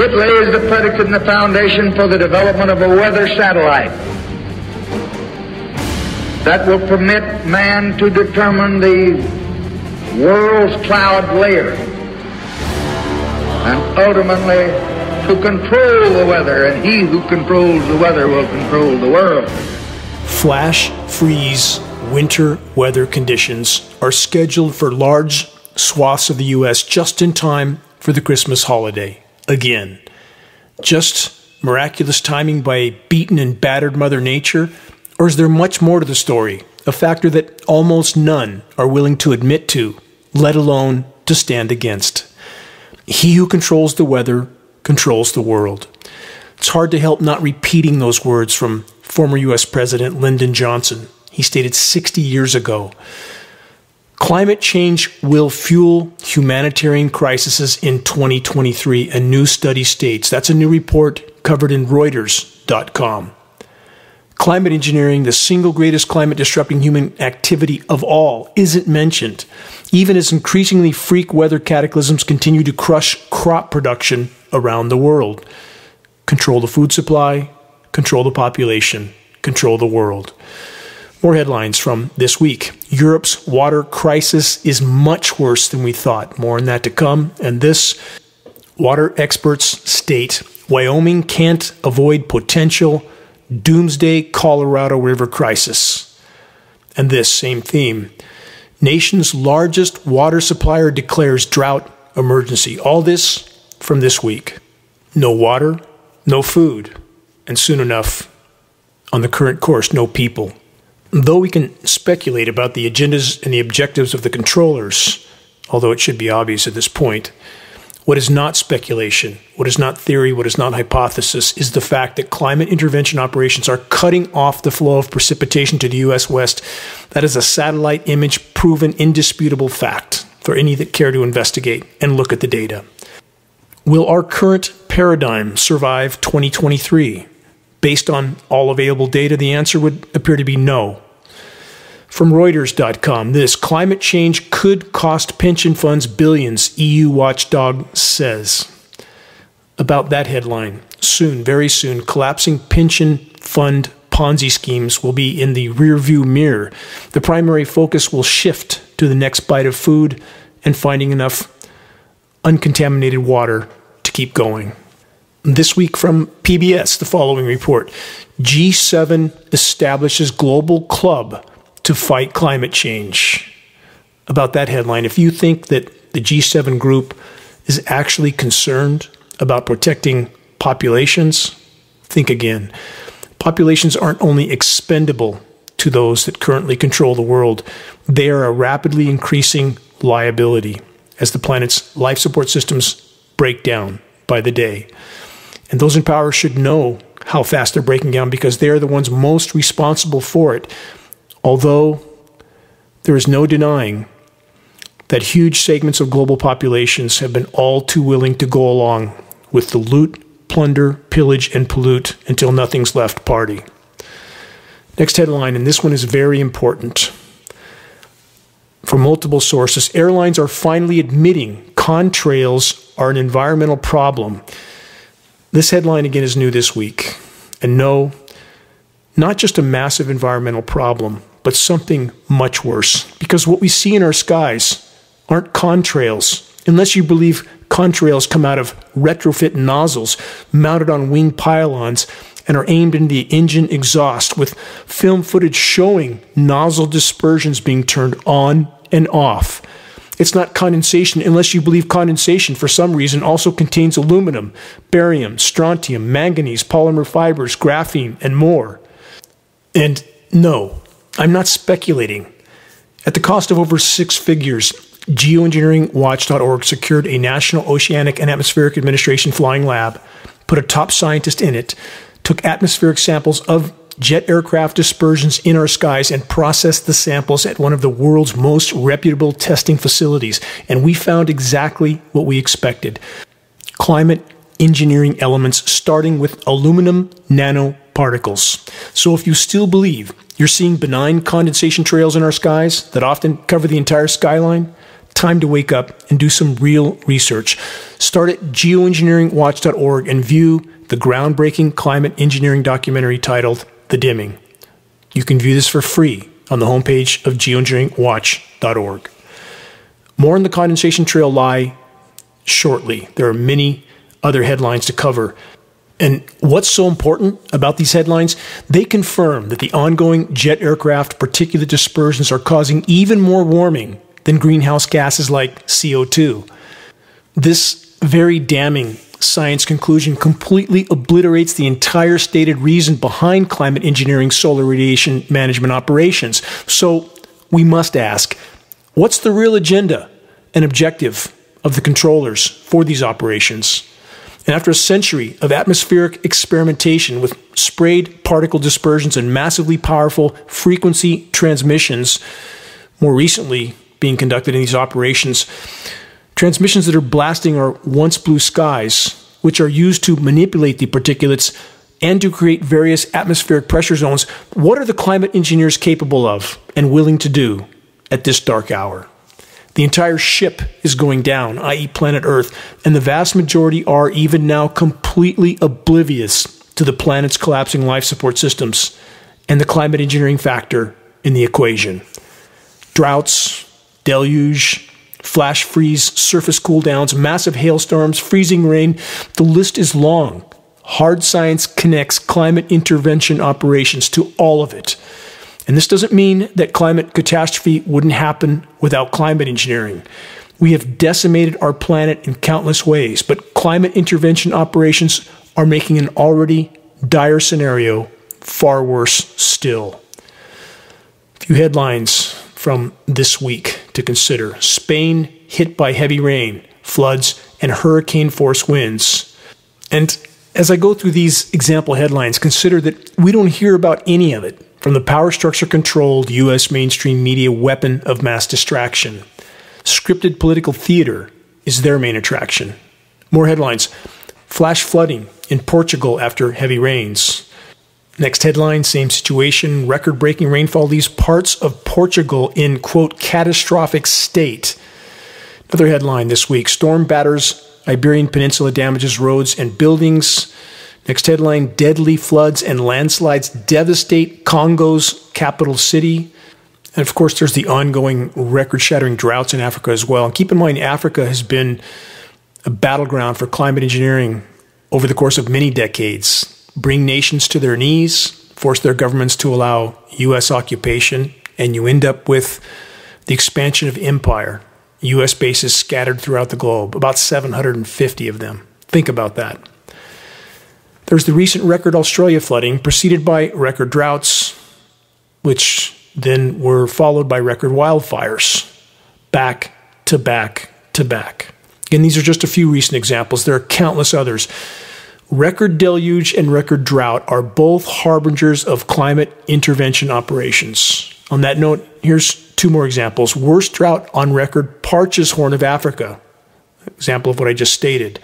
It lays the predicate and the foundation for the development of a weather satellite that will permit man to determine the world's cloud layer and ultimately to control the weather, and he who controls the weather will control the world. Flash freeze winter weather conditions are scheduled for large swaths of the U.S. just in time for the Christmas holiday. Again, just miraculous timing by a beaten and battered Mother Nature? Or is there much more to the story, a factor that almost none are willing to admit to, let alone to stand against? He who controls the weather controls the world. It's hard to help not repeating those words from former U.S. President Lyndon Johnson. He stated 60 years ago, "Climate change will fuel humanitarian crises in 2023, a new study states." That's a new report covered in Reuters.com. Climate engineering, the single greatest climate-disrupting human activity of all, isn't mentioned, even as increasingly freak weather cataclysms continue to crush crop production around the world. Control the food supply, control the population, control the world. More headlines from this week. Europe's water crisis is much worse than we thought. More on that to come. And this, water experts state Wyoming can't avoid potential doomsday Colorado River crisis. And this, same theme. Nation's largest water supplier declares drought emergency. All this from this week. No water, no food, and soon enough, on the current course, no people. Though we can speculate about the agendas and the objectives of the controllers, although it should be obvious at this point, what is not speculation, what is not theory, what is not hypothesis, is the fact that climate intervention operations are cutting off the flow of precipitation to the U.S. West. That is a satellite image proven indisputable fact for any that care to investigate and look at the data. Will our current paradigm survive 2023? Based on all available data, the answer would appear to be no. From Reuters.com, this, climate change could cost pension funds billions, EU watchdog says. About that headline, soon, very soon, collapsing pension fund Ponzi schemes will be in the rearview mirror. The primary focus will shift to the next bite of food and finding enough uncontaminated water to keep going. This week from PBS, the following report. G7 establishes global club to fight climate change. About that headline, if you think that the G7 group is actually concerned about protecting populations, think again. Populations aren't only expendable to those that currently control the world, they are a rapidly increasing liability as the planet's life support systems break down by the day. And those in power should know how fast they're breaking down because they are the ones most responsible for it. Although there is no denying that huge segments of global populations have been all too willing to go along with the loot, plunder, pillage, and pollute until nothing's left party. Next headline, and this one is very important. From multiple sources, airlines are finally admitting contrails are an environmental problem. This headline again is new this week. And no, not just a massive environmental problem, but something much worse. Because what we see in our skies aren't contrails, unless you believe contrails come out of retrofit nozzles mounted on wing pylons and are aimed into the engine exhaust with film footage showing nozzle dispersions being turned on and off. It's not condensation unless you believe condensation, for some reason, also contains aluminum, barium, strontium, manganese, polymer fibers, graphene, and more. And no, I'm not speculating. At the cost of over 6 figures, Geoengineering secured a National Oceanic and Atmospheric Administration flying lab, put a top scientist in it, took atmospheric samples of jet aircraft dispersions in our skies and processed the samples at one of the world's most reputable testing facilities. And we found exactly what we expected. Climate engineering elements starting with aluminum nanoparticles. So if you still believe you're seeing benign condensation trails in our skies that often cover the entire skyline, time to wake up and do some real research. Start at geoengineeringwatch.org and view the groundbreaking climate engineering documentary titled The Dimming. You can view this for free on the homepage of geoengineeringwatch.org. More on the condensation trail lie shortly. There are many other headlines to cover. And what's so important about these headlines? They confirm that the ongoing jet aircraft particulate dispersions are causing even more warming than greenhouse gases like CO2. This very damning science conclusion completely obliterates the entire stated reason behind climate engineering solar radiation management operations. So we must ask, what's the real agenda and objective of the controllers for these operations? And after a century of atmospheric experimentation with sprayed particle dispersions and massively powerful frequency transmissions, more recently being conducted in these operations, transmissions that are blasting our once blue skies, which are used to manipulate the particulates and to create various atmospheric pressure zones, what are the climate engineers capable of and willing to do at this dark hour? The entire ship is going down, i.e. planet Earth, and the vast majority are even now completely oblivious to the planet's collapsing life support systems and the climate engineering factor in the equation. Droughts, deluge, flash freeze, surface cool downs, massive hailstorms, freezing rain, the list is long. Hard science connects climate intervention operations to all of it. And this doesn't mean that climate catastrophe wouldn't happen without climate engineering. We have decimated our planet in countless ways, but climate intervention operations are making an already dire scenario far worse still. A few headlines from this week to consider. Spain hit by heavy rain, floods, and hurricane-force winds. And as I go through these example headlines, consider that we don't hear about any of it from the power structure-controlled U.S. mainstream media weapon of mass distraction. Scripted political theater is their main attraction. More headlines. Flash flooding in Portugal after heavy rains. Next headline, same situation. Record-breaking rainfall leaves parts of Portugal in, quote, catastrophic state. Another headline this week. Storm batters Iberian Peninsula, damages roads and buildings. Next headline, deadly floods and landslides devastate Congo's capital city. And of course, there's the ongoing record-shattering droughts in Africa as well. And keep in mind, Africa has been a battleground for climate engineering over the course of many decades. Bring nations to their knees, force their governments to allow U.S. occupation, and you end up with the expansion of empire. U.S. bases scattered throughout the globe, about 750 of them. Think about that. There's the recent record Australia flooding, preceded by record droughts, which then were followed by record wildfires, back to back to back. Again, these are just a few recent examples. There are countless others. Record deluge and record drought are both harbingers of climate intervention operations. On that note, here's two more examples. Worst drought on record parches Horn of Africa. Example of what I just stated.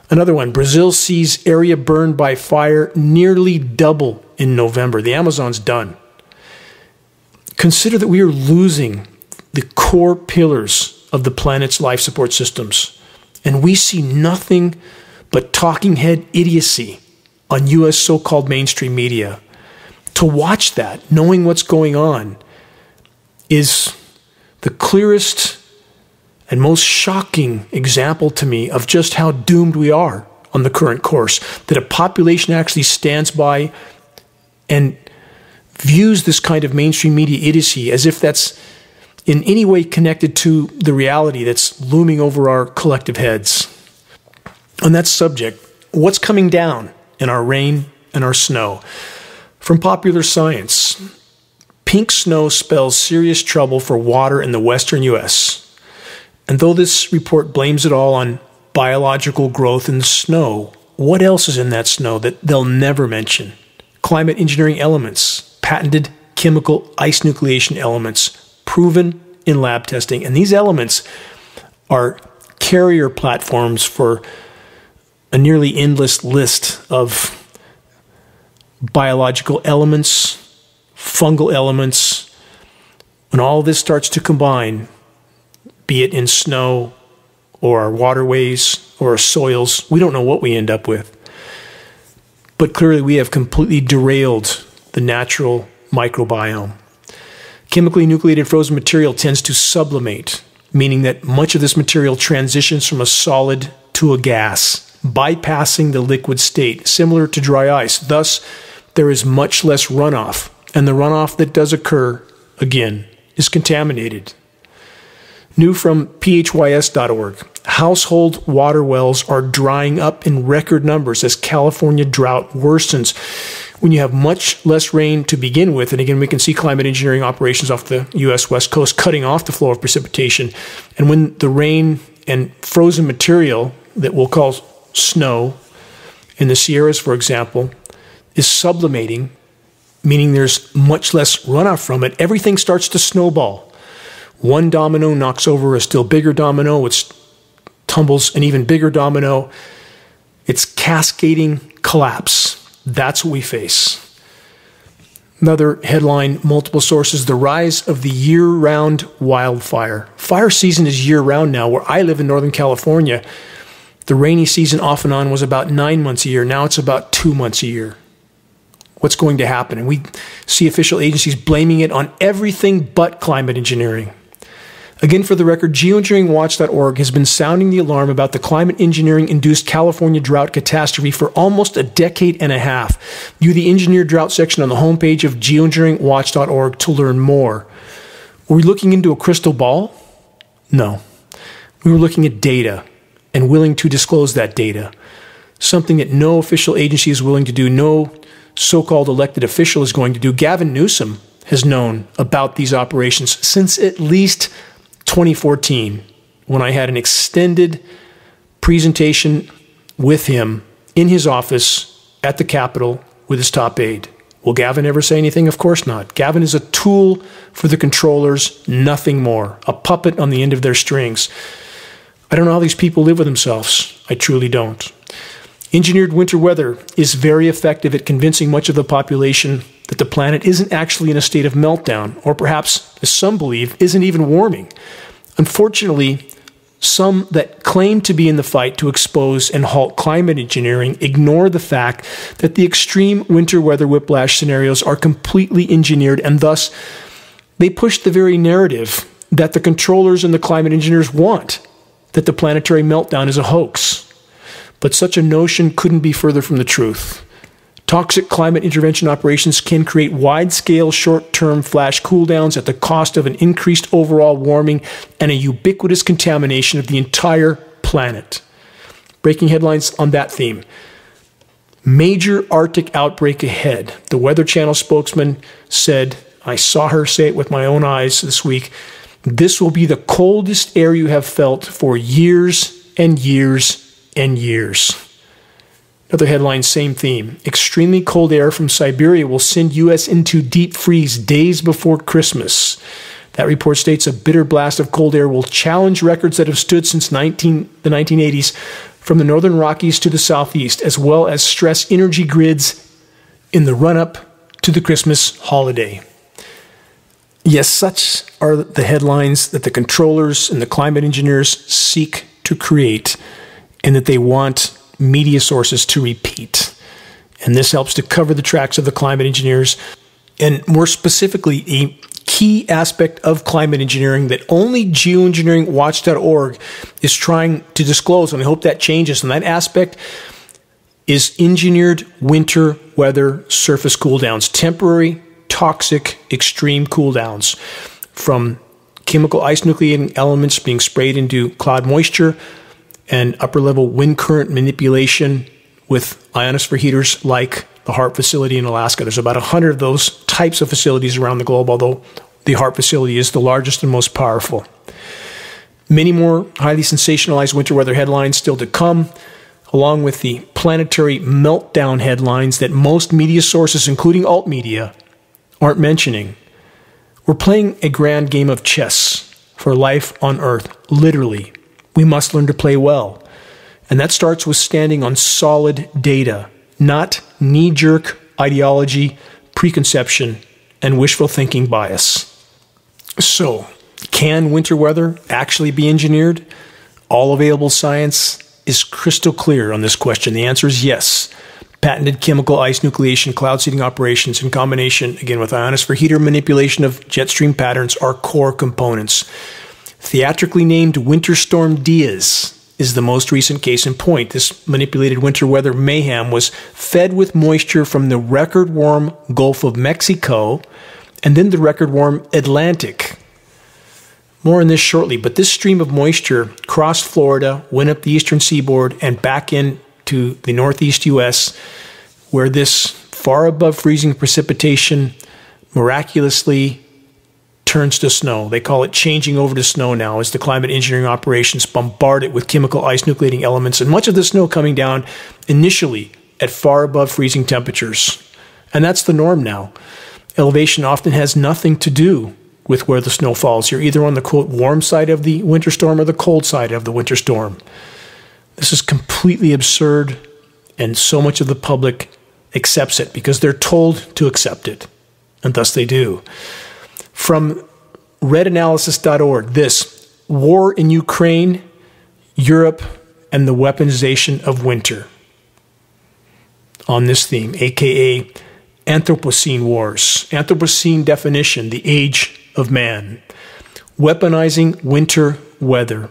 Another one, Brazil sees area burned by fire nearly double in November. The Amazon's done. Consider that we are losing the core pillars of the planet's life support systems, and we see nothing but talking head idiocy on U.S. so-called mainstream media. To watch that, knowing what's going on, is the clearest and most shocking example to me of just how doomed we are on the current course, that a population actually stands by and views this kind of mainstream media idiocy as if that's in any way connected to the reality that's looming over our collective heads. On that subject, what's coming down in our rain and our snow? From Popular Science, pink snow spells serious trouble for water in the western U.S., and though this report blames it all on biological growth in the snow, what else is in that snow that they'll never mention? Climate engineering elements, patented chemical ice nucleation elements, proven in lab testing. And these elements are carrier platforms for a nearly endless list of biological elements, fungal elements. When all this starts to combine, be it in snow or our waterways or our soils. We don't know what we end up with. But clearly we have completely derailed the natural microbiome. Chemically nucleated frozen material tends to sublimate, meaning that much of this material transitions from a solid to a gas, bypassing the liquid state, similar to dry ice. Thus, there is much less runoff, and the runoff that does occur, again, is contaminated. New from phys.org, household water wells are drying up in record numbers as California drought worsens. When you have much less rain to begin with, and again, we can see climate engineering operations off the U.S. West Coast cutting off the flow of precipitation, and when the rain and frozen material that we'll call snow in the Sierras, for example, is sublimating, meaning there's much less runoff from it, everything starts to snowball. One domino knocks over a still bigger domino, which tumbles an even bigger domino. It's cascading collapse. That's what we face. Another headline, multiple sources, the rise of the year-round wildfire. Fire season is year-round now. Where I live in Northern California, the rainy season off and on was about 9 months a year. Now it's about 2 months a year. What's going to happen? And we see official agencies blaming it on everything but climate engineering. Again, for the record, geoengineeringwatch.org has been sounding the alarm about the climate engineering-induced California drought catastrophe for almost a decade and a half. View the engineered drought section on the homepage of geoengineeringwatch.org to learn more. Were we looking into a crystal ball? No. We were looking at data and willing to disclose that data, something that no official agency is willing to do, no so-called elected official is going to do. Gavin Newsom has known about these operations since at least 2014, when I had an extended presentation with him in his office at the Capitol with his top aide. Will Gavin ever say anything? Of course not. Gavin is a tool for the controllers, nothing more. A puppet on the end of their strings. I don't know how these people live with themselves. I truly don't. Engineered winter weather is very effective at convincing much of the population that the planet isn't actually in a state of meltdown, or perhaps, as some believe, isn't even warming. Unfortunately, some that claim to be in the fight to expose and halt climate engineering ignore the fact that the extreme winter weather whiplash scenarios are completely engineered, and thus they push the very narrative that the controllers and the climate engineers want, that the planetary meltdown is a hoax. But such a notion couldn't be further from the truth. Toxic climate intervention operations can create wide-scale, short-term flash cooldowns at the cost of an increased overall warming and a ubiquitous contamination of the entire planet. Breaking headlines on that theme. Major Arctic outbreak ahead. The Weather Channel spokesman said, I saw her say it with my own eyes this week, this will be the coldest air you have felt for years and years and years. Another headline, same theme. Extremely cold air from Siberia will send U.S. into deep freeze days before Christmas. That report states a bitter blast of cold air will challenge records that have stood since the 1980s from the northern Rockies to the southeast, as well as stress energy grids in the run-up to the Christmas holiday. Yes, such are the headlines that the controllers and the climate engineers seek to create, and that they want media sources to repeat. And this helps to cover the tracks of the climate engineers, and more specifically, a key aspect of climate engineering that only geoengineeringwatch.org is trying to disclose, and I hope that changes. And that aspect is engineered winter weather surface cooldowns, temporary, toxic, extreme cooldowns from chemical ice nucleating elements being sprayed into cloud moisture and upper-level wind current manipulation with ionosphere heaters like the HARP facility in Alaska. There's about 100 of those types of facilities around the globe, although the HARP facility is the largest and most powerful. Many more highly sensationalized winter weather headlines still to come, along with the planetary meltdown headlines that most media sources, including alt media, aren't mentioning. We're playing a grand game of chess for life on Earth, literally. We must learn to play well. And that starts with standing on solid data, not knee-jerk ideology, preconception, and wishful thinking bias. So, Can winter weather actually be engineered? All available science is crystal clear on this question. The answer is yes. Patented chemical ice nucleation cloud seeding operations in combination, again, with ionosphere heater manipulation of jet stream patterns are core components. Theatrically named Winter Storm Diaz is the most recent case in point. This manipulated winter weather mayhem was fed with moisture from the record-warm Gulf of Mexico and then the record-warm Atlantic. More on this shortly, but this stream of moisture crossed Florida, went up the eastern seaboard, and back into the northeast U.S., where this far above freezing precipitation miraculously turns to snow. They call it changing over to snow now as the climate engineering operations bombard it with chemical ice nucleating elements, and much of the snow coming down initially at far above freezing temperatures. And that's the norm now. Elevation often has nothing to do with where the snow falls. You're either on the, quote, warm side of the winter storm or the cold side of the winter storm. This is completely absurd, and so much of the public accepts it because they're told to accept it, and thus they do. From redanalysis.org, this: war in Ukraine, Europe, and the weaponization of winter. On this theme, aka Anthropocene wars. Anthropocene definition: the age of man. Weaponizing winter weather.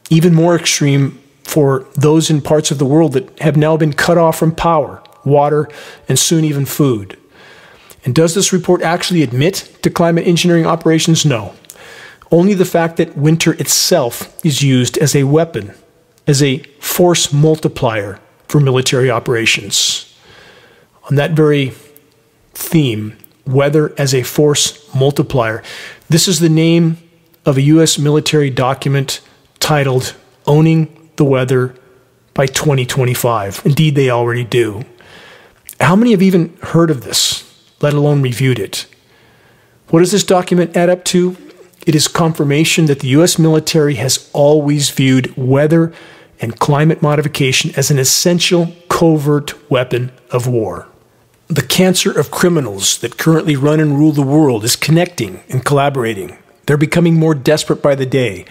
Even more extreme for those in parts of the world that have now been cut off from power, water, and soon even food. And does this report actually admit to climate engineering operations? No. Only the fact that winter itself is used as a weapon, as a force multiplier for military operations. On that very theme, weather as a force multiplier, this is the name of a U.S. military document titled Owning the Weather by 2025. Indeed, they already do. How many have even heard of this, let alone reviewed it? What does this document add up to? It is confirmation that the U.S. military has always viewed weather and climate modification as an essential covert weapon of war. The cancer of criminals that currently run and rule the world is connecting and collaborating. They're becoming more desperate by the day.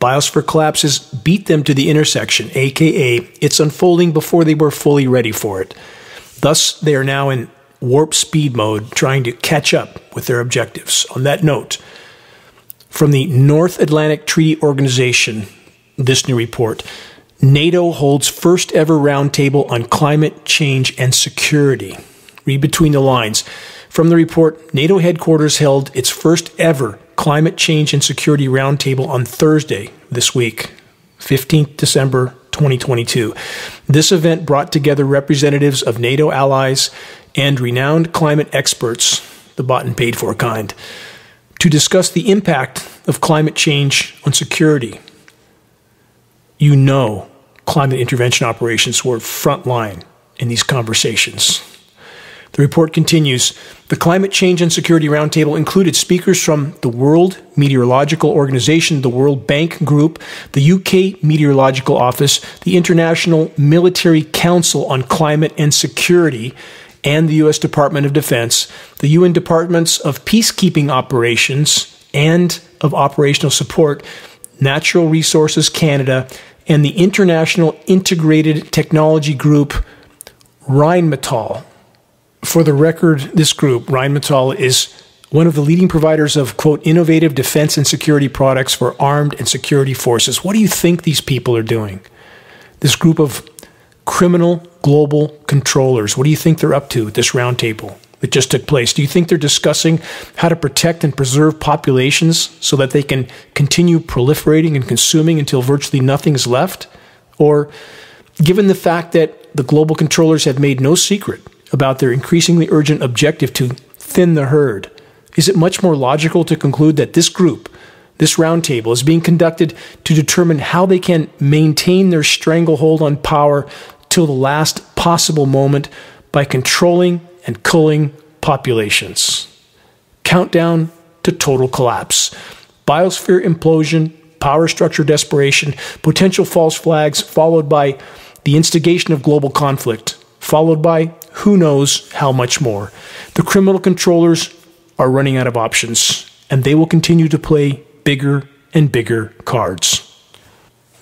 Biosphere collapses beat them to the intersection, aka it's unfolding before they were fully ready for it. Thus, they are now in warp speed mode, trying to catch up with their objectives. On that note, from the North Atlantic Treaty Organization, this new report: NATO holds first ever roundtable on climate change and security. Read between the lines. From the report, NATO headquarters held its first ever climate change and security roundtable on Thursday this week, 15th December 2022. This event brought together representatives of NATO allies and renowned climate experts, the bought and paid for kind, to discuss the impact of climate change on security. You know, climate intervention operations were frontline in these conversations. The report continues. The Climate Change and Security Roundtable included speakers from the World Meteorological Organization, the World Bank Group, the UK Meteorological Office, the International Military Council on Climate and Security, and the U.S. Department of Defense, the UN Departments of Peacekeeping Operations and of Operational Support, Natural Resources Canada, and the International Integrated Technology Group, Rheinmetall. For the record, this group, Rheinmetall, is one of the leading providers of, quote, innovative defense and security products for armed and security forces. What do you think these people are doing? This group of criminal global controllers, what do you think they're up to at this roundtable that just took place? Do you think they're discussing how to protect and preserve populations so that they can continue proliferating and consuming until virtually nothing is left? Or, given the fact that the global controllers have made no secret about their increasingly urgent objective to thin the herd, is it much more logical to conclude that this group, this roundtable, is being conducted to determine how they can maintain their stranglehold on power till the last possible moment by controlling and culling populations? Countdown to total collapse. Biosphere implosion, power structure desperation, potential false flags, followed by the instigation of global conflict, followed by who knows how much more. The criminal controllers are running out of options, and they will continue to play bigger and bigger cards.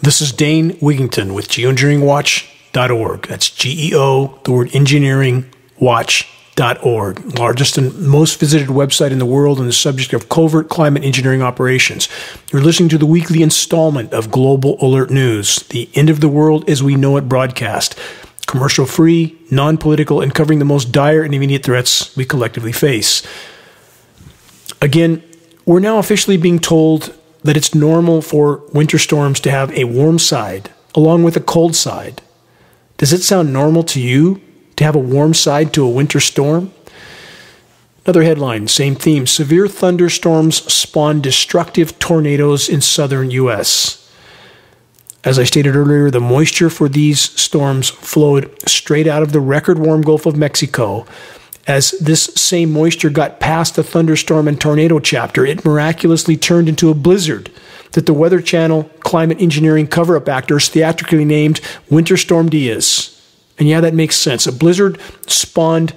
This is Dane Wigington with geoengineeringwatch.org. That's GEO, the word engineering, watch.org. Largest and most visited website in the world on the subject of covert climate engineering operations. You're listening to the weekly installment of Global Alert News, the end of the world as we know it broadcast. Commercial-free, non-political, and covering the most dire and immediate threats we collectively face. Again, we're now officially being told that it's normal for winter storms to have a warm side along with a cold side. Does it sound normal to you to have a warm side to a winter storm? Another headline, same theme. Severe thunderstorms spawn destructive tornadoes in southern U.S. As I stated earlier, the moisture for these storms flowed straight out of the record warm Gulf of Mexico. As this same moisture got past the thunderstorm and tornado chapter, it miraculously turned into a blizzard that the Weather Channel climate engineering cover-up actors theatrically named Winter Storm Diaz. And yeah, that makes sense. A blizzard spawned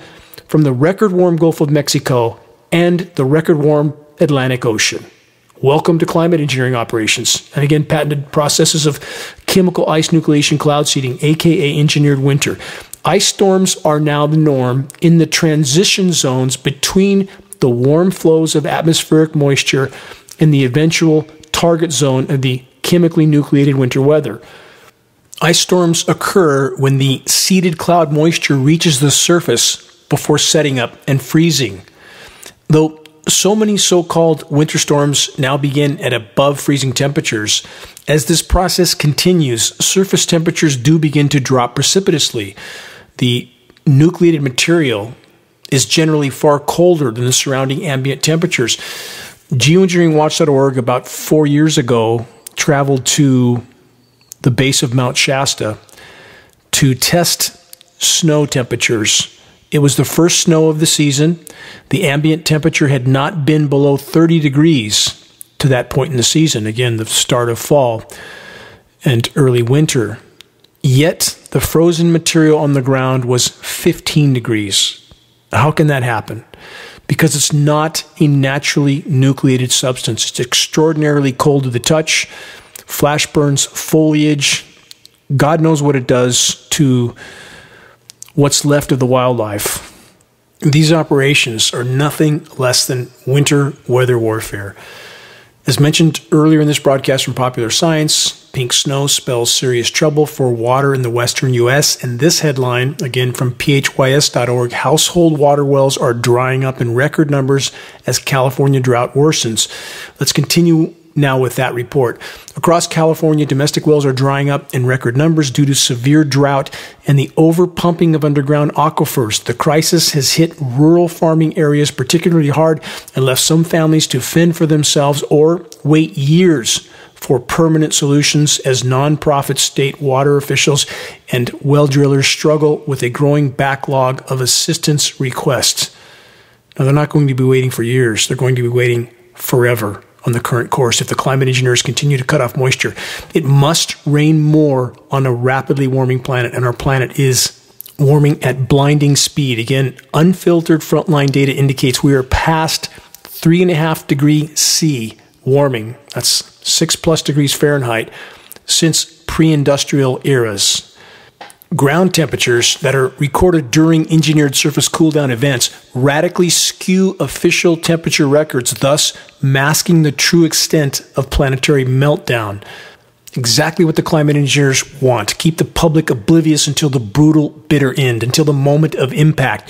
from the record warm Gulf of Mexico and the record warm Atlantic Ocean. Welcome to climate engineering operations. And again, patented processes of chemical ice nucleation cloud seeding, aka engineered winter. Ice storms are now the norm in the transition zones between the warm flows of atmospheric moisture and the eventual target zone of the chemically nucleated winter weather. Ice storms occur when the seeded cloud moisture reaches the surface before setting up and freezing. Though so many so-called winter storms now begin at above freezing temperatures, as this process continues, surface temperatures do begin to drop precipitously. The nucleated material is generally far colder than the surrounding ambient temperatures. Geoengineeringwatch.org about 4 years ago traveled to the base of Mount Shasta to test snow temperatures. It was the first snow of the season. The ambient temperature had not been below 30 degrees to that point in the season. Again, the start of fall and early winter. Yet, the frozen material on the ground was 15 degrees. How can that happen? Because it's not a naturally nucleated substance. It's extraordinarily cold to the touch, flash burns foliage. God knows what it does to what's left of the wildlife. These operations are nothing less than winter weather warfare. As mentioned earlier in this broadcast from Popular Science, pink snow spells serious trouble for water in the western U.S. And this headline, again from phys.org, household water wells are drying up in record numbers as California drought worsens. Let's continue now with that report. Across California, domestic wells are drying up in record numbers due to severe drought and the overpumping of underground aquifers. The crisis has hit rural farming areas particularly hard and left some families to fend for themselves or wait years for permanent solutions as nonprofit state water officials and well drillers struggle with a growing backlog of assistance requests. Now, they're not going to be waiting for years. They're going to be waiting forever on the current course if the climate engineers continue to cut off moisture. It must rain more on a rapidly warming planet, and our planet is warming at blinding speed. Again, unfiltered frontline data indicates we are past 3.5 degrees C warming. That's 6+ degrees Fahrenheit since pre-industrial eras. Ground temperatures that are recorded during engineered surface cool-down events radically skew official temperature records, thus masking the true extent of planetary meltdown. Exactly what the climate engineers want. Keep the public oblivious until the brutal, bitter end, until the moment of impact.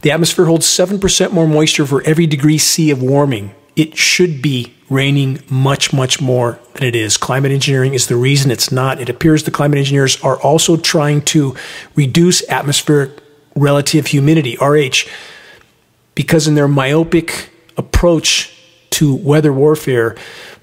The atmosphere holds 7% more moisture for every degree C of warming. It should be raining much, much more than it is. Climate engineering is the reason it's not. It appears the climate engineers are also trying to reduce atmospheric relative humidity, RH, because in their myopic approach to weather warfare,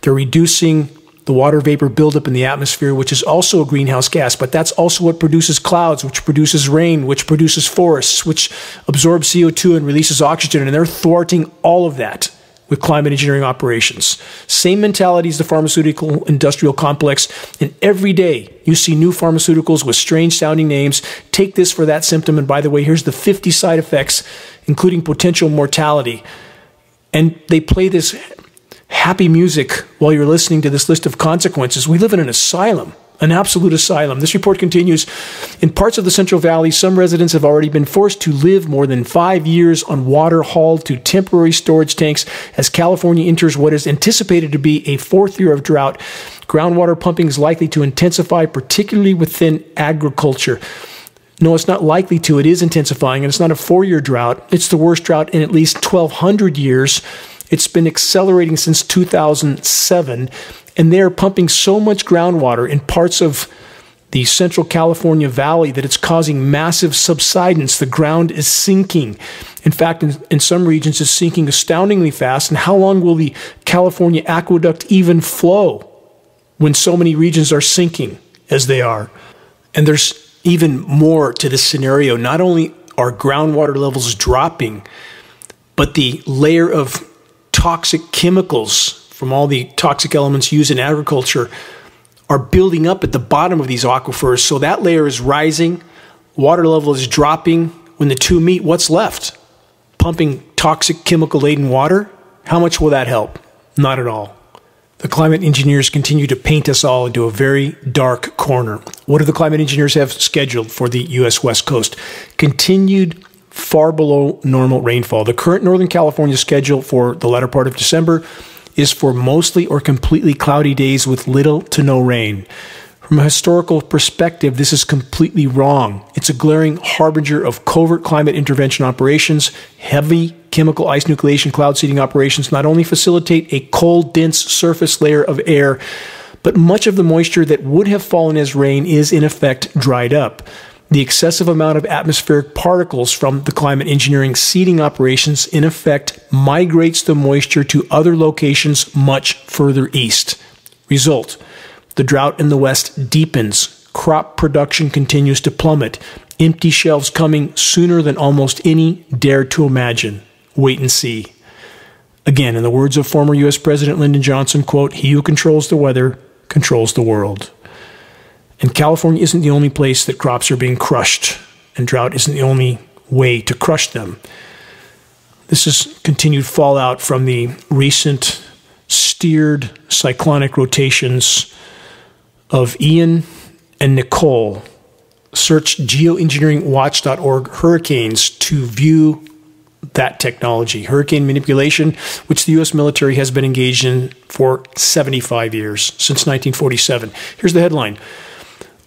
they're reducing the water vapor buildup in the atmosphere, which is also a greenhouse gas, but that's also what produces clouds, which produces rain, which produces forests, which absorbs CO2 and releases oxygen, and they're thwarting all of that with climate engineering operations. Same mentality as the pharmaceutical industrial complex, and every day you see new pharmaceuticals with strange sounding names. Take this for that symptom, and by the way, here's the 50 side effects, including potential mortality. And they play this happy music while you're listening to this list of consequences. We live in an asylum, an absolute asylum. This report continues. In parts of the Central Valley, some residents have already been forced to live more than 5 years on water hauled to temporary storage tanks as California enters what is anticipated to be a fourth year of drought. Groundwater pumping is likely to intensify, particularly within agriculture. No, it's not likely to. It is intensifying, and it's not a 4-year drought. It's the worst drought in at least 1,200 years. It's been accelerating since 2007, and they're pumping so much groundwater in parts of the Central California Valley that it's causing massive subsidence. The ground is sinking. In fact, in some regions, it's sinking astoundingly fast. And how long will the California aqueduct even flow when so many regions are sinking as they are? And there's even more to this scenario. Not only are groundwater levels dropping, but the layer of toxic chemicals from all the toxic elements used in agriculture are building up at the bottom of these aquifers. So that layer is rising, water level is dropping. When the two meet, what's left? Pumping toxic chemical-laden water? How much will that help? Not at all. The climate engineers continue to paint us all into a very dark corner. What do the climate engineers have scheduled for the U.S. West Coast? Continued far below normal rainfall. The current Northern California schedule for the latter part of December is for mostly or completely cloudy days with little to no rain. From a historical perspective, this is completely wrong. It's a glaring harbinger of covert climate intervention operations. Heavy chemical ice nucleation cloud seeding operations not only facilitate a cold, dense surface layer of air, but much of the moisture that would have fallen as rain is in effect dried up. The excessive amount of atmospheric particles from the climate engineering seeding operations in effect migrates the moisture to other locations much further east. Result: the drought in the West deepens. Crop production continues to plummet. Empty shelves coming sooner than almost any dared to imagine. Wait and see. Again, in the words of former U.S. President Lyndon Johnson, quote, "He who controls the weather controls the world." And California isn't the only place that crops are being crushed, and drought isn't the only way to crush them. This is continued fallout from the recent steered cyclonic rotations of Ian and Nicole. Search geoengineeringwatch.org hurricanes to view that technology. Hurricane manipulation, which the U.S. military has been engaged in for 75 years, since 1947. Here's the headline.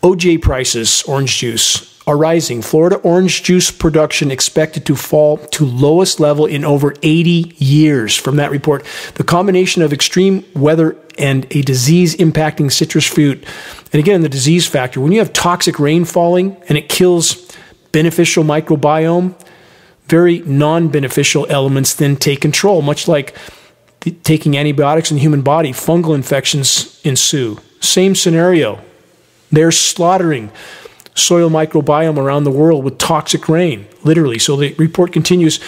OJ prices, orange juice, are rising. Florida orange juice production expected to fall to lowest level in over 80 years. From that report, the combination of extreme weather and a disease impacting citrus fruit. And again, the disease factor. When you have toxic rain falling and it kills beneficial microbiome, very non-beneficial elements then take control, much like taking antibiotics in the human body. Fungal infections ensue. Same scenario. They're slaughtering soil microbiome around the world with toxic rain, literally. So the report continues,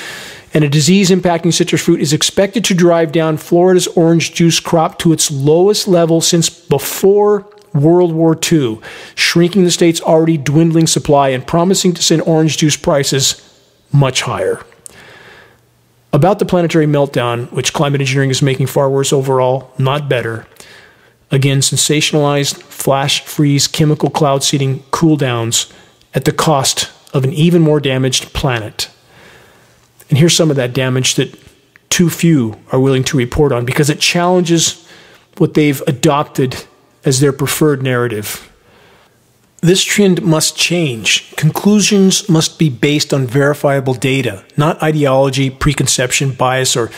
and a disease impacting citrus fruit is expected to drive down Florida's orange juice crop to its lowest level since before World War II, shrinking the state's already dwindling supply and promising to send orange juice prices much higher. About the planetary meltdown, which climate engineering is making far worse overall, not better. Again, sensationalized flash freeze chemical cloud seeding cooldowns at the cost of an even more damaged planet. And here's some of that damage that too few are willing to report on because it challenges what they've adopted as their preferred narrative. This trend must change. Conclusions must be based on verifiable data, not ideology, preconception, bias, or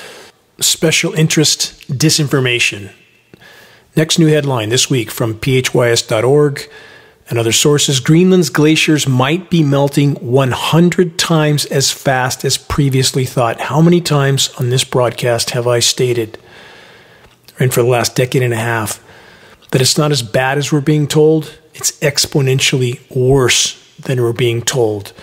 special interest disinformation. Next new headline this week from phys.org and other sources. Greenland's glaciers might be melting 100 times as fast as previously thought. How many times on this broadcast have I stated, and for the last decade and a half, that it's not as bad as we're being told? It's exponentially worse than we're being told.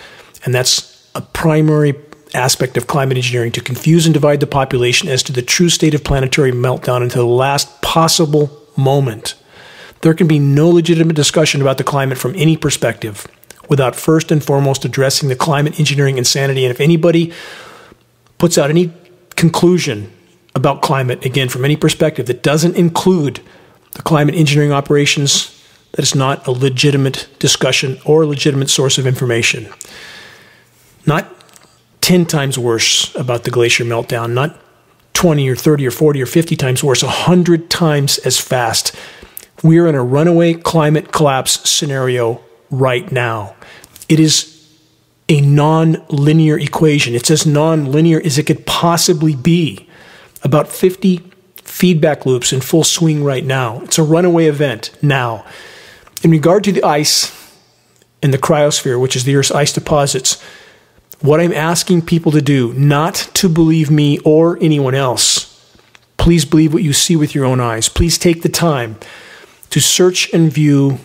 And that's a primary aspect of climate engineering, to confuse and divide the population as to the true state of planetary meltdown until the last possible moment. There can be no legitimate discussion about the climate from any perspective without first and foremost addressing the climate engineering insanity. And if anybody puts out any conclusion about climate, again, from any perspective that doesn't include the climate engineering operations, that is not a legitimate discussion or a legitimate source of information. Not 10 times worse about the glacier meltdown, not 20 or 30 or 40 or 50 times worse, 100 times as fast. We are in a runaway climate collapse scenario right now. It is a non-linear equation. It's as non-linear as it could possibly be. About 50 feedback loops in full swing right now. It's a runaway event now. In regard to the ice in the cryosphere, which is the Earth's ice deposits, what I'm asking people to do, not to believe me or anyone else, please believe what you see with your own eyes. Please take the time to search and view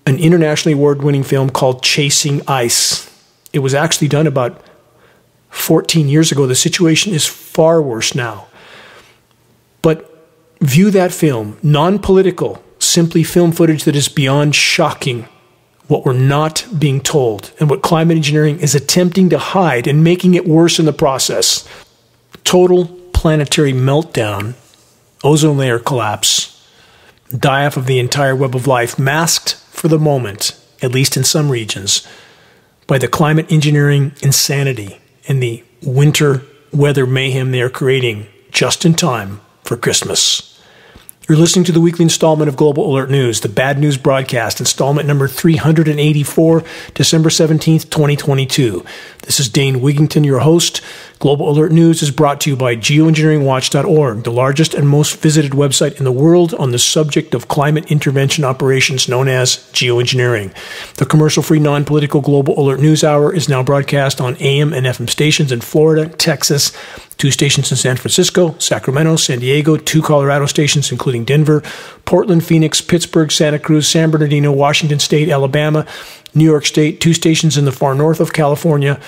an internationally award-winning film called Chasing Ice. It was actually done about 14 years ago. The situation is far worse now. But view that film, non-political, simply film footage that is beyond shocking what we're not being told and what climate engineering is attempting to hide and making it worse in the process. Total planetary meltdown, ozone layer collapse, die-off of the entire web of life, masked for the moment, at least in some regions, by the climate engineering insanity and the winter weather mayhem they are creating just in time for Christmas. You're listening to the weekly installment of Global Alert News, the Bad News Broadcast, installment number 384, December 17th, 2022. This is Dane Wigington, your host. Global Alert News is brought to you by Geoengineeringwatch.org, the largest and most visited website in the world on the subject of climate intervention operations known as geoengineering. The commercial-free, non-political Global Alert News Hour is now broadcast on AM and FM stations in Florida, Texas, 2 stations in San Francisco, Sacramento, San Diego, 2 Colorado stations including Denver, Portland, Phoenix, Pittsburgh, Santa Cruz, San Bernardino, Washington State, Alabama, New York State, 2 stations in the far north of California,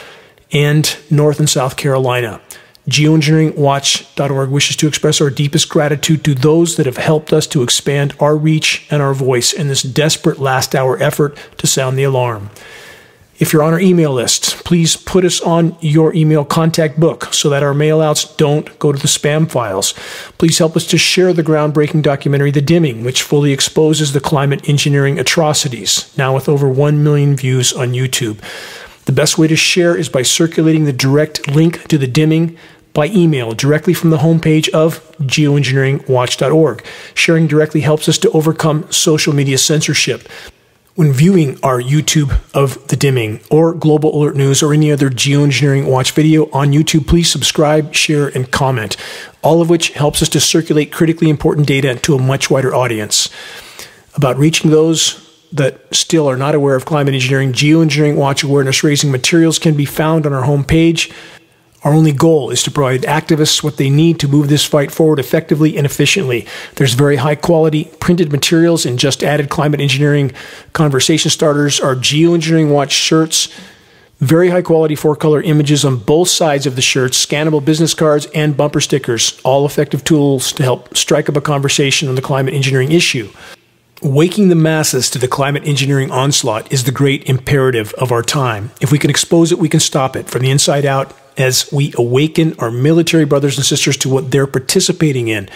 and North and South Carolina. Geoengineeringwatch.org wishes to express our deepest gratitude to those that have helped us to expand our reach and our voice in this desperate last-hour effort to sound the alarm. If you're on our email list, please put us on your email contact book so that our mailouts don't go to the spam files. Please help us to share the groundbreaking documentary The Dimming, which fully exposes the climate engineering atrocities, now with over 1 million views on YouTube. The best way to share is by circulating the direct link to The Dimming by email directly from the homepage of geoengineeringwatch.org. Sharing directly helps us to overcome social media censorship. When viewing our YouTube of The Dimming or Global Alert News or any other Geoengineering Watch video on YouTube, please subscribe, share, and comment, all of which helps us to circulate critically important data to a much wider audience. About reaching those that still are not aware of climate engineering, Geoengineering Watch awareness-raising materials can be found on our homepage. Our only goal is to provide activists what they need to move this fight forward effectively and efficiently. There's very high-quality printed materials and just added climate engineering conversation starters, our Geoengineering Watch shirts, very high-quality 4-color images on both sides of the shirts, scannable business cards, and bumper stickers, all effective tools to help strike up a conversation on the climate engineering issue. Waking the masses to the climate engineering onslaught is the great imperative of our time. If we can expose it, we can stop it from the inside out as we awaken our military brothers and sisters to what they're participating in,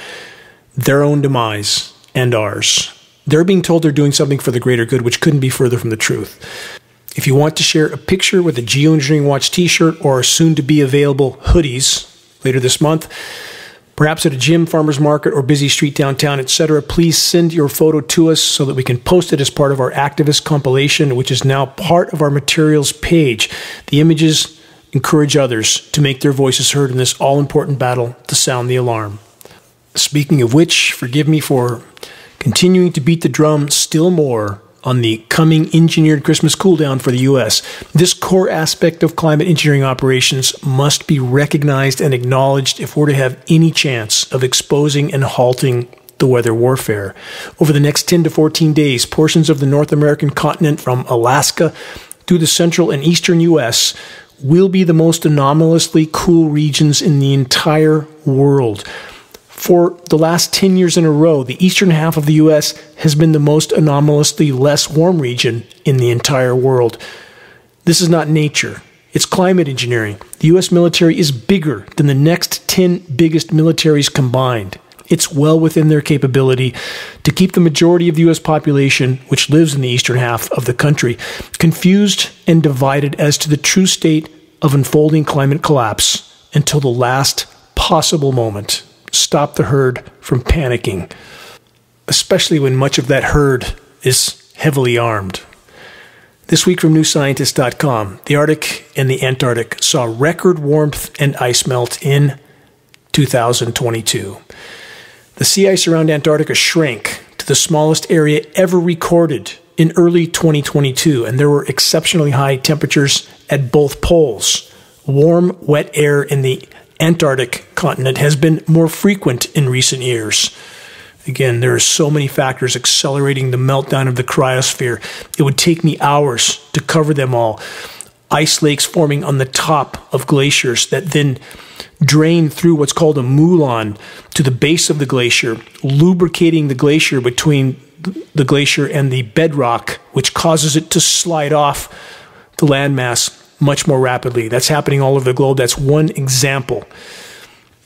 their own demise and ours. They're being told they're doing something for the greater good, which couldn't be further from the truth. If you want to share a picture with a Geoengineering Watch t-shirt or soon-to-be available hoodies later this month, perhaps at a gym, farmer's market, or busy street downtown, etc., please send your photo to us so that we can post it as part of our activist compilation, which is now part of our materials page. The images encourage others to make their voices heard in this all-important battle to sound the alarm. Speaking of which, forgive me for continuing to beat the drum still more on the coming engineered Christmas cooldown for the U.S. This core aspect of climate engineering operations must be recognized and acknowledged if we're to have any chance of exposing and halting the weather warfare. Over the next 10 to 14 days, portions of the North American continent from Alaska through the central and eastern U.S. will be the most anomalously cool regions in the entire world. For the last 10 years in a row, the eastern half of the U.S. has been the most anomalously less warm region in the entire world. This is not nature. It's climate engineering. The U.S. military is bigger than the next 10 biggest militaries combined. It's well within their capability to keep the majority of the U.S. population, which lives in the eastern half of the country, confused and divided as to the true state of unfolding climate collapse until the last possible moment. Stop the herd from panicking, especially when much of that herd is heavily armed. This week from NewScientist.com, the Arctic and the Antarctic saw record warmth and ice melt in 2022. The sea ice around Antarctica shrank to the smallest area ever recorded in early 2022, and there were exceptionally high temperatures at both poles. Warm, wet air in the Antarctic continent has been more frequent in recent years. Again, there are so many factors accelerating the meltdown of the cryosphere. It would take me hours to cover them all. Ice lakes forming on the top of glaciers that then drain through what's called a moulin to the base of the glacier, lubricating the glacier between the glacier and the bedrock, which causes it to slide off the landmass much more rapidly. That's happening all over the globe. That's one example.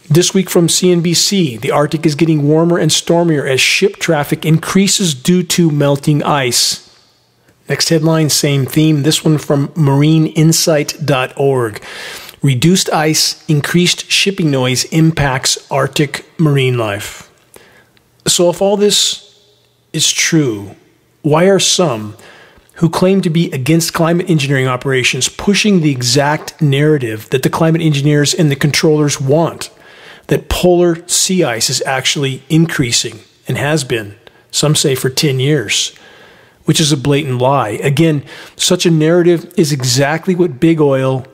This week from CNBC, the Arctic is getting warmer and stormier as ship traffic increases due to melting ice. Next headline, same theme. This one from marineinsight.org. Reduced ice, increased shipping noise impacts Arctic marine life. So if all this is true, why are some who claim to be against climate engineering operations pushing the exact narrative that the climate engineers and the controllers want? That polar sea ice is actually increasing and has been, some say for 10 years, which is a blatant lie. Again, such a narrative is exactly what big oil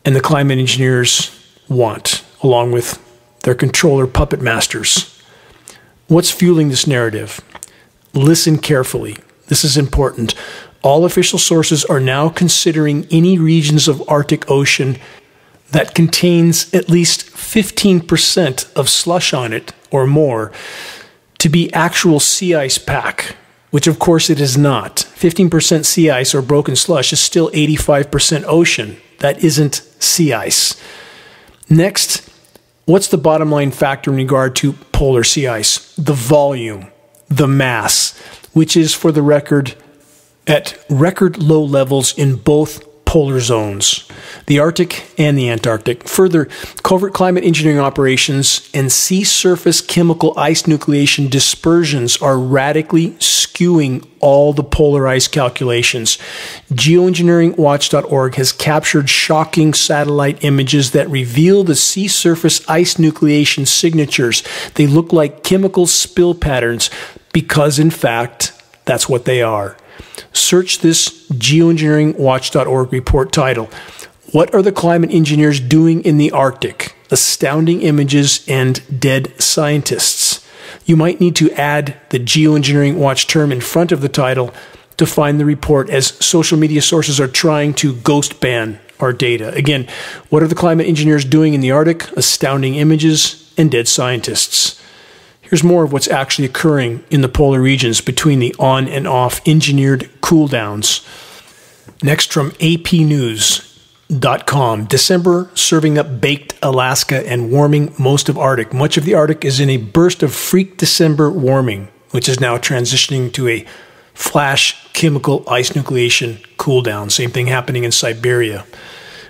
and the climate engineers want, along with their controller puppet masters. What's fueling this narrative? Listen carefully. This is important. All official sources are now considering any regions of Arctic Ocean that contains at least 15% of slush on it or more to be actual sea ice pack, which of course it is not. 15% sea ice or broken slush is still 85% ocean. That isn't sea ice. Next, what's the bottom line factor in regard to polar sea ice? The volume, the mass, which is, for the record, at record low levels in both polar zones, the Arctic and the Antarctic. Further, covert climate engineering operations and sea surface chemical ice nucleation dispersions are radically skewing all the polar ice calculations. Geoengineeringwatch.org has captured shocking satellite images that reveal the sea surface ice nucleation signatures. They look like chemical spill patterns because, in fact, that's what they are. Search this Geoengineeringwatch.org report title, "What are the climate engineers doing in the Arctic? Astounding images and dead scientists." You might need to add the Geoengineering Watch term in front of the title to find the report, as social media sources are trying to ghost ban our data. Again, what are the climate engineers doing in the Arctic? Astounding images and dead scientists. Here's more of what's actually occurring in the polar regions between the on and off engineered cool downs. Next from APnews.com. December serving up baked Alaska and warming most of Arctic. Much of the Arctic is in a burst of freak December warming, which is now transitioning to a flash chemical ice nucleation cool down. Same thing happening in Siberia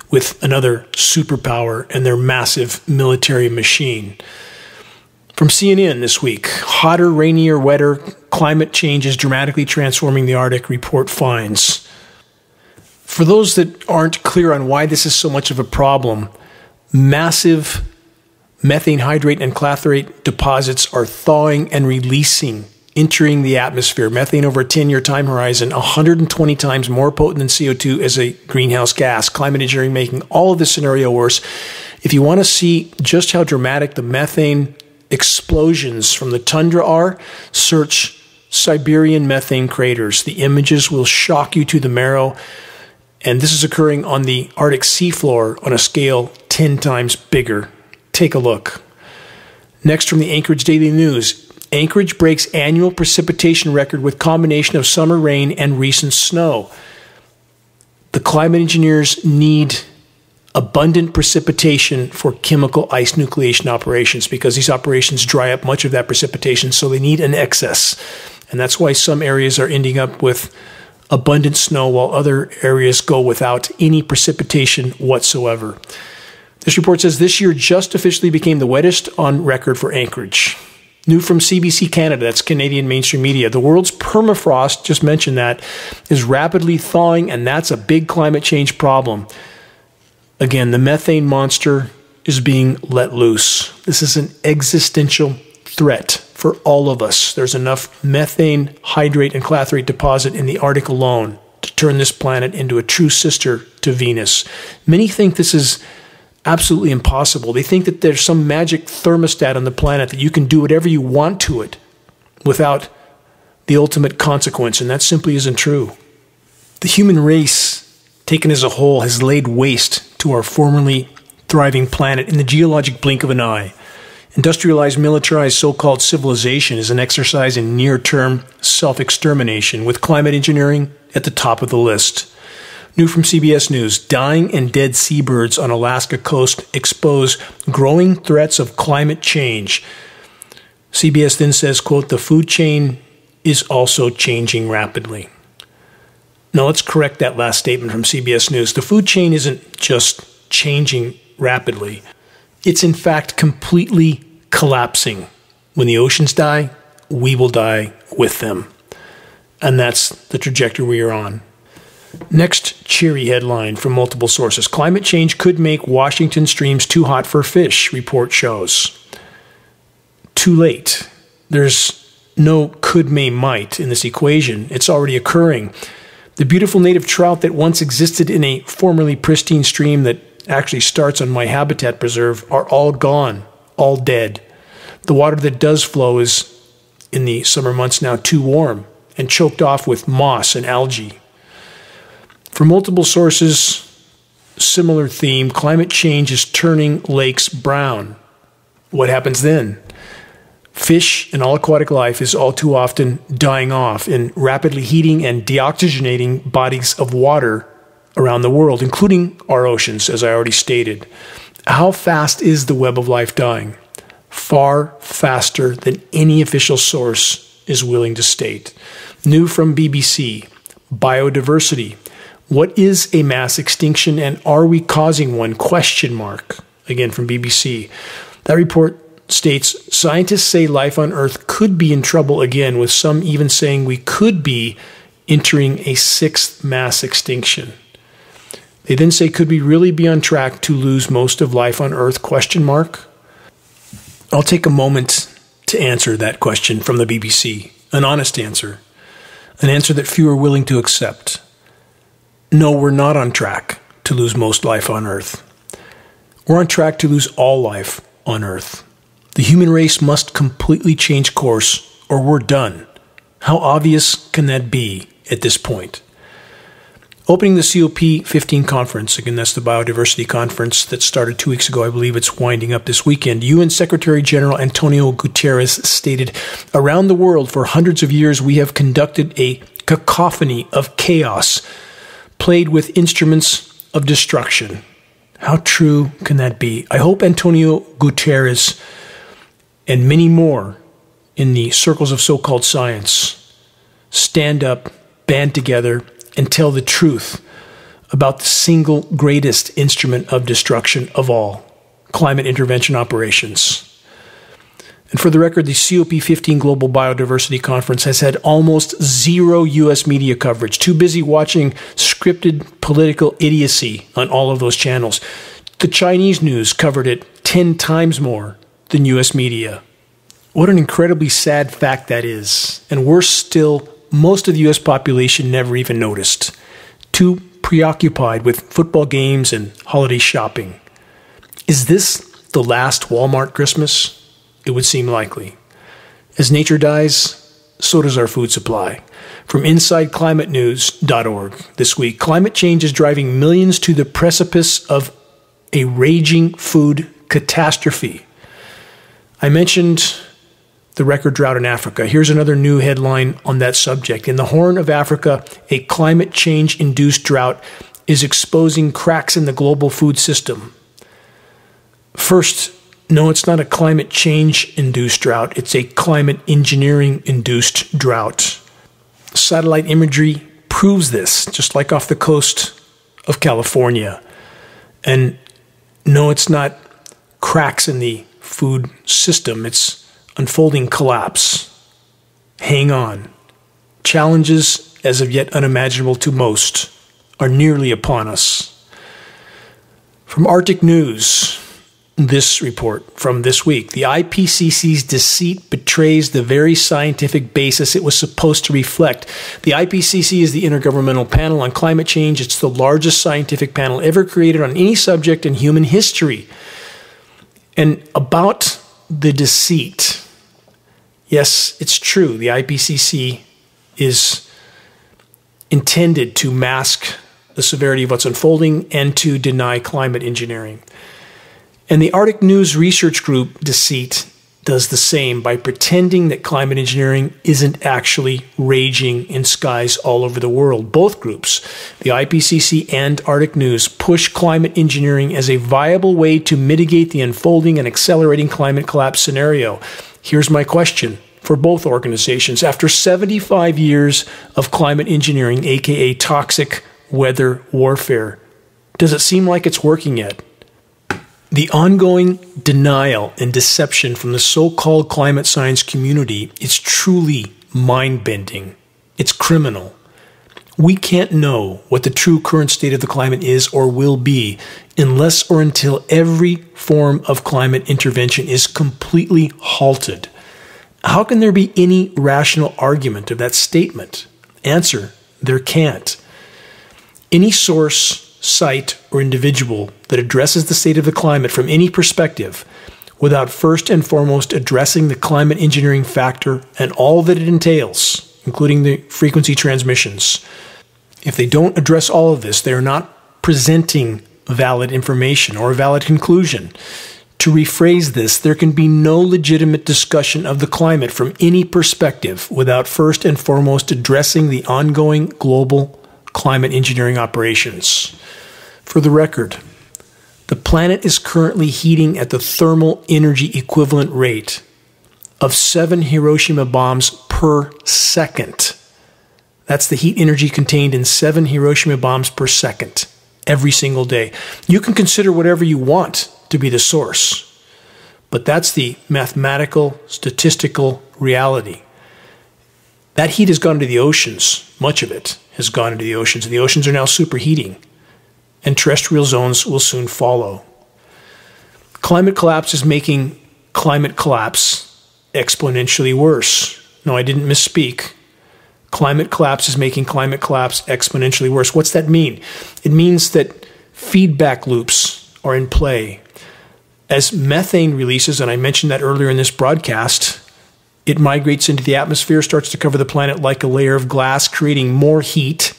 with another superpower and their massive military machine. From CNN this week, hotter, rainier, wetter, climate change is dramatically transforming the Arctic, report finds. For those that aren't clear on why this is so much of a problem, massive methane hydrate and clathrate deposits are thawing and releasing, entering the atmosphere. Methane over a 10-year time horizon, 120 times more potent than CO2 as a greenhouse gas. Climate engineering making all of this scenario worse. If you want to see just how dramatic the methane explosions from the tundra are, search Siberian methane craters. The images will shock you to the marrow, and this is occurring on the Arctic seafloor on a scale 10 times bigger. Take a look. Next from the Anchorage Daily News, Anchorage breaks annual precipitation record with combination of summer rain and recent snow. The climate engineers need abundant precipitation for chemical ice nucleation operations, because these operations dry up much of that precipitation, so they need an excess. And that's why some areas are ending up with abundant snow while other areas go without any precipitation whatsoever. This report says this year just officially became the wettest on record for Anchorage. New from CBC Canada, that's Canadian mainstream media. The world's permafrost, just mentioned that, is rapidly thawing, and that's a big climate change problem. Again, the methane monster is being let loose. This is an existential threat for all of us. There's enough methane, hydrate, and clathrate deposit in the Arctic alone to turn this planet into a true sister to Venus. Many think this is absolutely impossible. They think that there's some magic thermostat on the planet that you can do whatever you want to it without the ultimate consequence, and that simply isn't true. The human race, taken as a whole, has laid waste to our formerly thriving planet in the geologic blink of an eye. Industrialized, militarized so-called civilization is an exercise in near-term self-extermination, with climate engineering at the top of the list. New from CBS News, dying and dead seabirds on Alaska coast expose growing threats of climate change. CBS then says, quote, the food chain is also changing rapidly. Now let's correct that last statement from CBS News. The food chain isn't just changing rapidly. It's in fact completely collapsing. When the oceans die, we will die with them. And that's the trajectory we are on. Next cheery headline from multiple sources. Climate change could make Washington streams too hot for fish, report shows. Too late. There's no could, may, might in this equation. It's already occurring. The beautiful native trout that once existed in a formerly pristine stream that actually starts on my habitat preserve are all gone, all dead. The water that does flow is, in the summer months now, too warm and choked off with moss and algae. For multiple sources, similar theme, climate change is turning lakes brown. What happens then? Fish and all aquatic life is all too often dying off in rapidly heating and deoxygenating bodies of water around the world, including our oceans, as I already stated. How fast is the web of life dying? Far faster than any official source is willing to state. New from BBC, biodiversity. What is a mass extinction, and are we causing one? Question mark. Again from BBC. That report states, scientists say life on Earth could be in trouble again, with some even saying we could be entering a sixth mass extinction. They then say, could we really be on track to lose most of life on Earth? Question mark. I'll take a moment to answer that question from the BBC. An honest answer. An answer that few are willing to accept. No, we're not on track to lose most life on Earth. We're on track to lose all life on Earth. The human race must completely change course, or we're done. How obvious can that be at this point? Opening the COP15 conference, again, that's the biodiversity conference that started 2 weeks ago. I believe it's winding up this weekend. UN Secretary General Antonio Guterres stated, around the world for hundreds of years, we have conducted a cacophony of chaos, played with instruments of destruction. How true can that be? I hope Antonio Guterres and many more in the circles of so-called science stand up, band together, and tell the truth about the single greatest instrument of destruction of all, climate intervention operations. And for the record, the COP15 Global Biodiversity Conference has had almost zero U.S. media coverage. Too busy watching scripted political idiocy on all of those channels. The Chinese news covered it 10 times more than U.S. media. What an incredibly sad fact that is. And worse still, most of the U.S. population never even noticed. Too preoccupied with football games and holiday shopping. Is this the last Walmart Christmas? It would seem likely. As nature dies, so does our food supply. From InsideClimateNews.org this week, climate change is driving millions to the precipice of a raging food catastrophe. I mentioned the record drought in Africa. Here's another new headline on that subject. In the Horn of Africa, a climate change-induced drought is exposing cracks in the global food system. First, no, it's not a climate change-induced drought. It's a climate engineering-induced drought. Satellite imagery proves this, just like off the coast of California. And no, it's not cracks in the food system. It's unfolding collapse. Hang on. Challenges, as of yet unimaginable to most, are nearly upon us. From Arctic News, this report from this week: the IPCC's deceit betrays the very scientific basis it was supposed to reflect. The IPCC is the Intergovernmental Panel on Climate Change. It's the largest scientific panel ever created on any subject in human history. And about the deceit, yes, it's true. The IPCC is intended to mask the severity of what's unfolding and to deny climate engineering. And the Arctic News Research Group deceit does the same by pretending that climate engineering isn't actually raging in skies all over the world. Both groups, the IPCC and Arctic News, push climate engineering as a viable way to mitigate the unfolding and accelerating climate collapse scenario. Here's my question for both organizations. After 75 years of climate engineering, aka toxic weather warfare, does it seem like it's working yet? The ongoing denial and deception from the so-called climate science community is truly mind-bending. It's criminal. We can't know what the true current state of the climate is or will be unless or until every form of climate intervention is completely halted. How can there be any rational argument of that statement? Answer: there can't. Any source, site, or individual that addresses the state of the climate from any perspective without first and foremost addressing the climate engineering factor and all that it entails, including the frequency transmissions. If they don't address all of this, they are not presenting valid information or a valid conclusion. To rephrase this, there can be no legitimate discussion of the climate from any perspective without first and foremost addressing the ongoing global climate engineering operations. For the record, the planet is currently heating at the thermal energy equivalent rate of 7 Hiroshima bombs per second. That's the heat energy contained in 7 Hiroshima bombs per second, every single day. You can consider whatever you want to be the source, but that's the mathematical, statistical reality. That heat has gone to the oceans. Much of it has gone into the oceans, and the oceans are now superheating, and terrestrial zones will soon follow. Climate collapse is making climate collapse exponentially worse. No, I didn't misspeak. Climate collapse is making climate collapse exponentially worse. What's that mean? It means that feedback loops are in play. As methane releases, and I mentioned that earlier in this broadcast, it migrates into the atmosphere, starts to cover the planet like a layer of glass, creating more heat,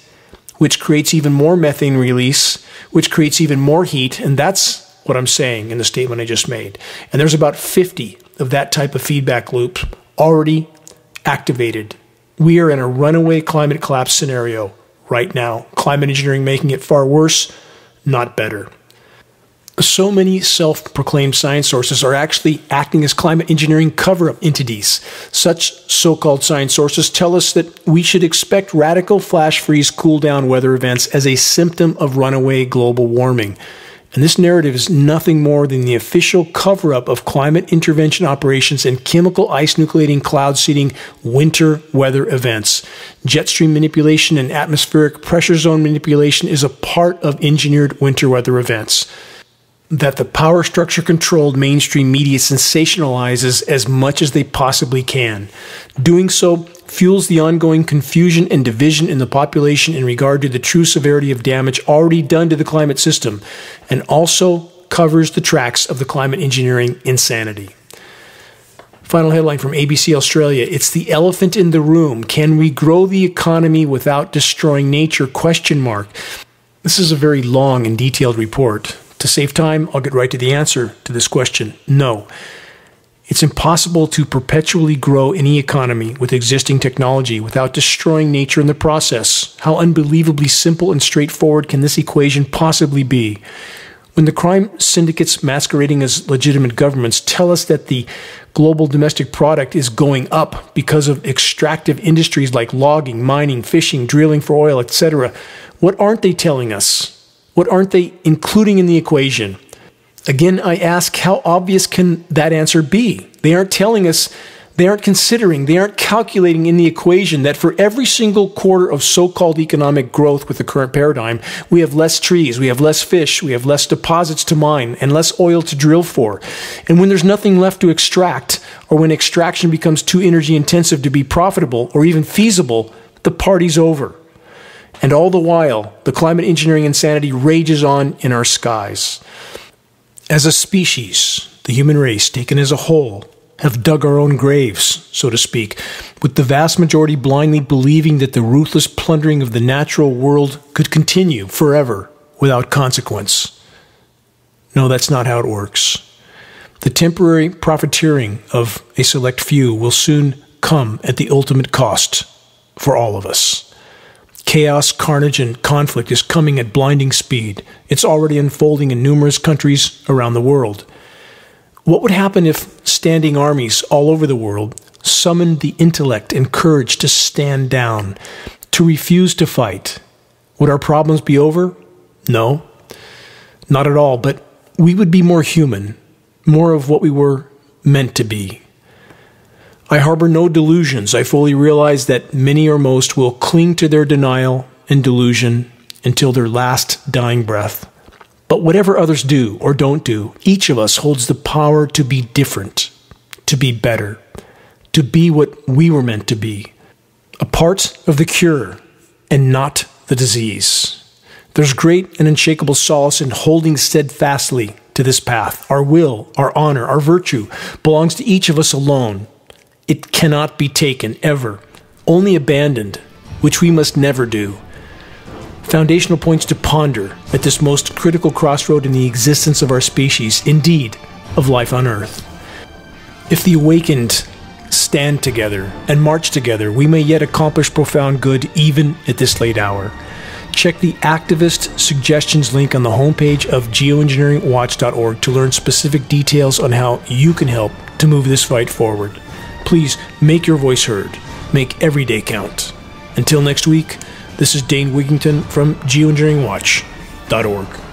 which creates even more methane release, which creates even more heat, and that's what I'm saying in the statement I just made. And there's about 50 of that type of feedback loop already activated. We are in a runaway climate collapse scenario right now. Climate engineering making it far worse, not better. So many self-proclaimed science sources are actually acting as climate engineering cover-up entities. Such so-called science sources tell us that we should expect radical flash freeze cool-down weather events as a symptom of runaway global warming. And this narrative is nothing more than the official cover-up of climate intervention operations and chemical ice nucleating cloud seeding winter weather events. Jet stream manipulation and atmospheric pressure zone manipulation is a part of engineered winter weather events that the power structure controlled mainstream media sensationalizes as much as they possibly can. Doing so fuels the ongoing confusion and division in the population in regard to the true severity of damage already done to the climate system, and also covers the tracks of the climate engineering insanity. Final headline from ABC Australia: it's the elephant in the room. Can we grow the economy without destroying nature? ? This is a very long and detailed report. To save time, I'll get right to the answer to this question. No. It's impossible to perpetually grow any economy with existing technology without destroying nature in the process. How unbelievably simple and straightforward can this equation possibly be? When the crime syndicates masquerading as legitimate governments tell us that the global domestic product is going up because of extractive industries like logging, mining, fishing, drilling for oil, etc., what aren't they telling us? What aren't they including in the equation? Again, I ask, how obvious can that answer be? They aren't telling us, they aren't considering, they aren't calculating in the equation that for every single quarter of so-called economic growth with the current paradigm, we have less trees, we have less fish, we have less deposits to mine, and less oil to drill for. And when there's nothing left to extract, or when extraction becomes too energy intensive to be profitable or even feasible, the party's over. And all the while, the climate engineering insanity rages on in our skies. As a species, the human race, taken as a whole, have dug our own graves, so to speak, with the vast majority blindly believing that the ruthless plundering of the natural world could continue forever without consequence. No, that's not how it works. The temporary profiteering of a select few will soon come at the ultimate cost for all of us. Chaos, carnage, and conflict is coming at blinding speed. It's already unfolding in numerous countries around the world. What would happen if standing armies all over the world summoned the intellect and courage to stand down, to refuse to fight? Would our problems be over? No, not at all, but we would be more human, more of what we were meant to be. I harbor no delusions. I fully realize that many or most will cling to their denial and delusion until their last dying breath. But whatever others do or don't do, each of us holds the power to be different, to be better, to be what we were meant to be, a part of the cure and not the disease. There's great and unshakable solace in holding steadfastly to this path. Our will, our honor, our virtue belongs to each of us alone. It cannot be taken, ever, only abandoned, which we must never do. Foundational points to ponder at this most critical crossroad in the existence of our species, indeed, of life on Earth. If the awakened stand together and march together, we may yet accomplish profound good even at this late hour. Check the activist suggestions link on the homepage of geoengineeringwatch.org to learn specific details on how you can help to move this fight forward. Please make your voice heard. Make every day count. Until next week, this is Dane Wigington from Geoengineeringwatch.org.